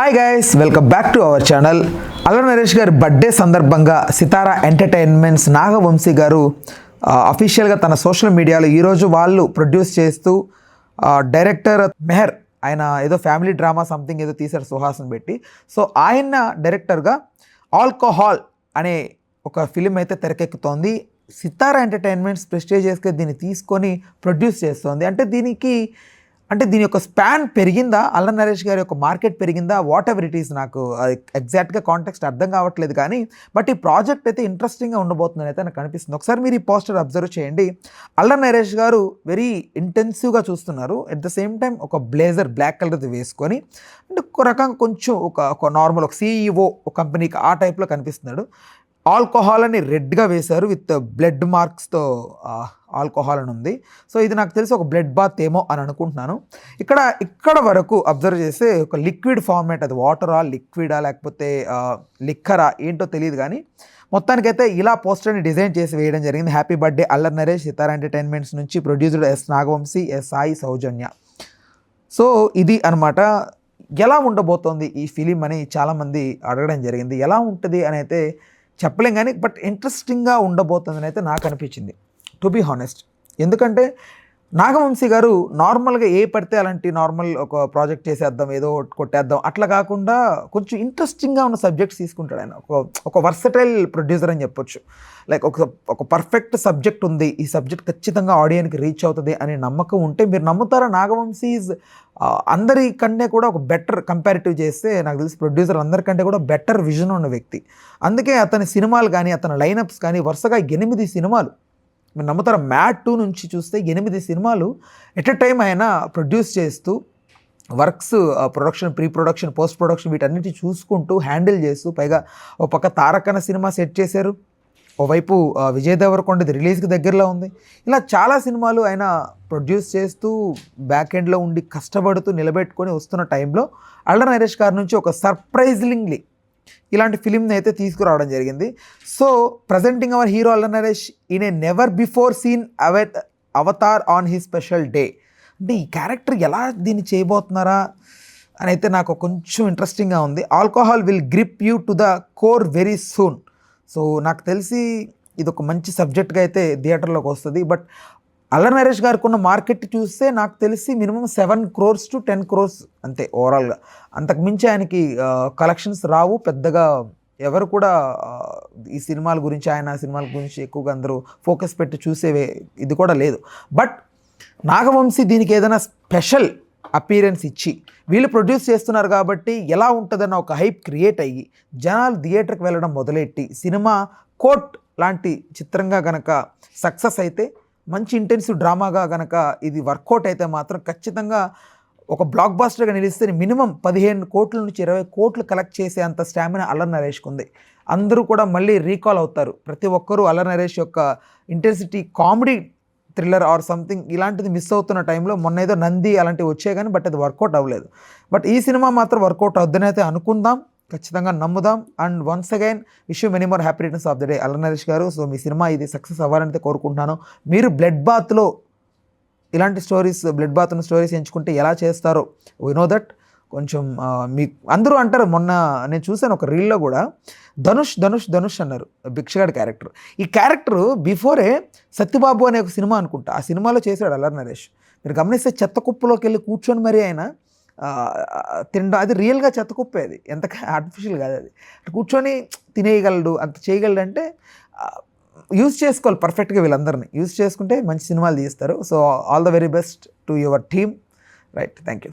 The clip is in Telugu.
Hi guys, welcome back to our channel. Allari Naresh గారి బర్త్డే సందర్భంగా సితారా ఎంటర్టైన్మెంట్స్ నాగవంశీ గారు అఫీషియల్గా తన సోషల్ మీడియాలో ఈరోజు వాళ్ళు ప్రొడ్యూస్ చేస్తూ డైరెక్టర్ మెహర్ ఆయన ఏదో ఫ్యామిలీ డ్రామా సంథింగ్ ఏదో తీశారు సుహాస్ని పెట్టి. సో ఆయన డైరెక్టర్గా ఆల్కహాల్ అనే ఒక ఫిలిం అయితే తెరకెక్కుతోంది. సితారా ఎంటర్టైన్మెంట్స్ ప్రెస్టీజియస్గా దీన్ని తీసుకొని ప్రొడ్యూస్ చేస్తోంది. అంటే దీని యొక్క స్పాన్ పెరిగిందా, అల్లరి నరేష్ గారి యొక్క మార్కెట్ పెరిగిందా, వాట్ ఎవర్ ఇట్ ఈస్, నాకు ఎగ్జాక్ట్గా కాంటెక్స్ట్ అర్థం కావట్లేదు. కానీ బట్ ఈ ప్రాజెక్ట్ అయితే ఇంట్రెస్టింగ్గా ఉండబోతుందని అయితే నాకు అనిపిస్తుంది. ఒకసారి మీరు ఈ పోస్టర్ అబ్జర్వ్ చేయండి. అల్లరి నరేష్ గారు వెరీ ఇంటెన్సివ్గా చూస్తున్నారు. అట్ ద సేమ్ టైం ఒక బ్లేజర్ బ్లాక్ కలర్ది వేసుకొని అంటే ఒక రకంగా కొంచెం ఒక నార్మల్ ఒక CEO ఒక కంపెనీకి ఆ టైప్లో కనిపిస్తున్నాడు. ఆల్కహాల్ అని రెడ్గా వేశారు విత్ బ్లడ్ మార్క్స్తో ఆల్కహాల్ అని ఉంది. సో ఇది నాకు తెలిసి ఒక బ్లడ్ బాత్ ఏమో అని అనుకుంటున్నాను. ఇక్కడ వరకు అబ్జర్వ్ చేస్తే ఒక లిక్విడ్ ఫార్మేట్, అది వాటరా లిక్విడా లేకపోతే లిక్కరా ఏంటో తెలియదు. కానీ మొత్తానికైతే ఇలా పోస్టర్ని డిజైన్ చేసి వేయడం జరిగింది. Happy birthday Allari Naresh, Sithara entertainments నుంచి, producer S Nagavamsi, S Sai Soujanya. So ఇది అనమాట. ఎలా ఉండబోతోంది ఈ ఫిలిం అని చాలామంది అడగడం జరిగింది. ఎలా ఉంటుంది అని అయితే చెప్పలేం కానీ బట్ ఇంట్రెస్టింగ్గా ఉండబోతుందని అయితే నాకు అనిపించింది, టు బీ హానెస్ట్. ఎందుకంటే నాగవంశీ గారు నార్మల్గా ఏ పడితే అలాంటి నార్మల్ ఒక ప్రాజెక్ట్ చేసేద్దాం, ఏదో కొట్టేద్దాం అట్లా కాకుండా కొంచెం ఇంట్రెస్టింగ్గా ఉన్న సబ్జెక్ట్స్ తీసుకుంటాడు ఆయన. ఒక వర్సటైల్ ప్రొడ్యూసర్ అని చెప్పొచ్చు. లైక్ ఒక పర్ఫెక్ట్ సబ్జెక్ట్ ఉంది, ఈ సబ్జెక్ట్ ఖచ్చితంగా ఆడియన్కి రీచ్ అవుతుంది అనే నమ్మకం ఉంటే మీరు నమ్ముతారా. నాగవంశీ అందరికంటే కూడా ఒక బెటర్ కంపారిటివ్ చేస్తే నాకు తెలిసి ప్రొడ్యూసర్ అందరికంటే కూడా బెటర్ విజన్ ఉన్న వ్యక్తి. అందుకే అతని సినిమాలు కానీ అతని లైనప్స్ కానీ వరుసగా 8 సినిమాలు మీరు నమ్ముతారా, మ్యాడ్ 2 నుంచి చూస్తే 8 సినిమాలు ఎట్ ఎ టైం ఆయన ప్రొడ్యూస్ చేస్తూ works, production, pre production, post production వీటన్నిటి చూసుకుంటూ హ్యాండిల్ చేస్తూ, పైగా ఒక పక్క తారకన్న సినిమా సెట్ చేశారు, ఓవైపు విజయ్ దేవరకొండది రిలీజ్కి దగ్గరలో ఉంది. ఇలా చాలా సినిమాలు ఆయన ప్రొడ్యూస్ చేస్తూ బ్యాక్ ఎండ్లో ఉండి కష్టపడుతూ నిలబెట్టుకొని వస్తున్న టైంలో అల్లరి నరేష్ గారి నుంచి ఒక సర్ప్రైజింగ్లీ ఇలాంటి ఫిలింని అయితే తీసుకురావడం జరిగింది. So presenting our hero Allari Naresh in a never before seen avatar on he special day. అంటే ఈ క్యారెక్టర్ ఎలా దీన్ని చేయబోతున్నారా అని అయితే నాకు కొంచెం ఇంట్రెస్టింగ్గా ఉంది. Alcohol will grip you to the core very soon. So నాకు తెలిసి ఇది ఒక మంచి సబ్జెక్ట్గా అయితే థియేటర్లోకి వస్తుంది. బట్ అల్లరి నరేష్ గారికి ఉన్న మార్కెట్ చూస్తే నాకు తెలిసి మినిమం 7 crores to 10 crores అంతే ఓవరాల్గా. అంతకుమించి ఆయనకి కలెక్షన్స్ రావు పెద్దగా. ఎవరు కూడా ఈ సినిమాల గురించి, ఆయన సినిమాల గురించి ఎక్కువగా అందరూ ఫోకస్ పెట్టి చూసేవే ఇది కూడా లేదు. బట్ నాగవంశీ దీనికి ఏదైనా స్పెషల్ అపీరెన్స్ ఇచ్చి వీళ్ళు ప్రొడ్యూస్ చేస్తున్నారు కాబట్టి ఎలా ఉంటుందన్న ఒక హైప్ క్రియేట్ అయ్యి జనాలు థియేటర్కి వెళ్ళడం మొదలెట్టి సినిమా కోట్ లాంటి చిత్రంగా గనక సక్సెస్ అయితే, మంచి ఇంటెన్సివ్ డ్రామాగా గనక ఇది వర్కౌట్ అయితే మాత్రం ఖచ్చితంగా ఒక బ్లాక్ బాస్టర్గా నిలిస్తే మినిమం 15 కోట్ల నుంచి 20 కోట్లు కలెక్ట్ చేసే అంత స్టామినా అల్లరి నరేష్కి ఉంది. అందరూ కూడా మళ్ళీ రీకాల్ అవుతారు. ప్రతి ఒక్కరూ అల్లరి నరేష్ యొక్క intensity, comedy thriller or something ఇలాంటిది మిస్ అవుతున్న టైంలో మొన్న ఏదో నంది అలాంటివి వచ్చాయి కానీ బట్ అది వర్కౌట్ అవ్వలేదు. బట్ ఈ సినిమా మాత్రం వర్కౌట్ అవుద్దని అయితే అనుకుందాం, ఖచ్చితంగా నమ్ముదాం. And once again wish you many more happy returns of the day Allari Naresh garu. So మీ సినిమా ఇది సక్సెస్ అవ్వాలని అయితే కోరుకుంటున్నాను. మీరు బ్లడ్ బాత్లో ఇలాంటి స్టోరీస్, బ్లడ్ బాత్ ఉన్న స్టోరీస్ ఎంచుకుంటే ఎలా చేస్తారో వీ నో దట్. కొంచెం మీ అందరూ అంటారు, మొన్న నేను చూశాను ఒక రీల్లో కూడా ధనుష్ అన్నారు భిక్షగాడి క్యారెక్టర్. ఈ క్యారెక్టర్ బిఫోరే సత్యబాబు అనే ఒక సినిమా అనుకుంటా, ఆ సినిమాలో చేశాడు అల్లరి నరేష్. మీరు గమనిస్తే చెత్త కుప్పలోకి వెళ్ళి కూర్చొని మరీ ఆయన తినడం, అది రియల్గా చెత్త కుప్పే, అది ఎంత ఆర్టిఫిషియల్ కాదు. అది కూర్చొని తినేయగలడు, అంత చేయగలడు. అంటే యూజ్ చేసుకోవాలి పర్ఫెక్ట్గా, వీళ్ళందరినీ యూజ్ చేసుకుంటే మంచి సినిమాలు తీస్తారు. So all the very best to your team. Right, thank you.